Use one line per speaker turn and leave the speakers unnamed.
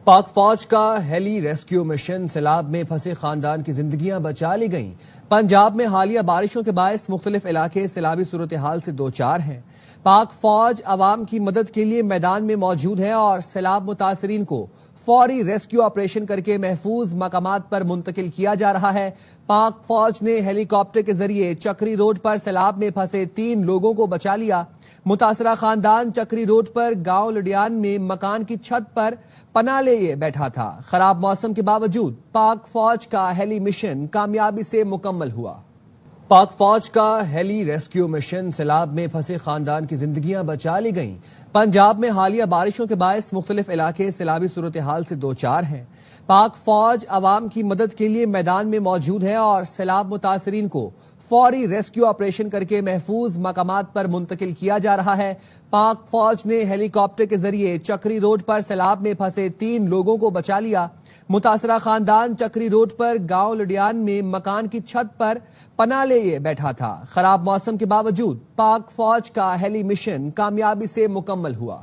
پاک فوج کا ہیلی ریسکیو مشن سیلاب میں پھنسے خاندان کی زندگیاں بچا لی گئیں۔ پنجاب میں حالیہ بارشوں کے باعث مختلف علاقے سیلابی صورتحال سے دوچار ہیں۔ پاک فوج عوام کی مدد کے لیے میدان میں موجود ہے اور سیلاب متاثرین کو فوری ریسکیو آپریشن کر کے محفوظ مقامات پر منتقل کیا جا رہا ہے۔ پاک فوج نے ہیلی کاپٹر کے ذریعے چکری روڈ پر سیلاب میں پھنسے 3 لوگوں کو بچا لیا۔ متاثرہ خاندان چکری روڈ پر گاؤں لڈیان میں مکان کی چھت پر پناہ لیے بیٹھا تھا۔ خراب موسم کے باوجود پاک فوج کا ہیلی مشن کامیابی سے مکمل ہوا۔ پاک فوج کا ہیلی ریسکیو مشن سیلاب میں پھنسے خاندان کی زندگیاں بچا لی گئیں۔ پنجاب میں حالیہ بارشوں کے باعث مختلف علاقے سیلابی صورتحال سے دوچار ہیں۔ پاک فوج عوام کی مدد کے لیے میدان میں موجود ہے اور سیلاب متاثرین کو فوری ریسکیو آپریشن کر کے محفوظ مقامات پر منتقل کیا جا رہا ہے۔ پاک فوج نے ہیلی کاپٹر کے ذریعے چکری روڈ پر سیلاب میں پھنسے 3 لوگوں کو بچا لیا۔ متاثرہ خاندان چکری روڈ پر گاؤں لڈیان میں مکان کی چھت پر پناہ لیے بیٹھا تھا۔ خراب موسم کے باوجود پاک فوج کا ہیلی مشن کامیابی سے مکمل ہوا۔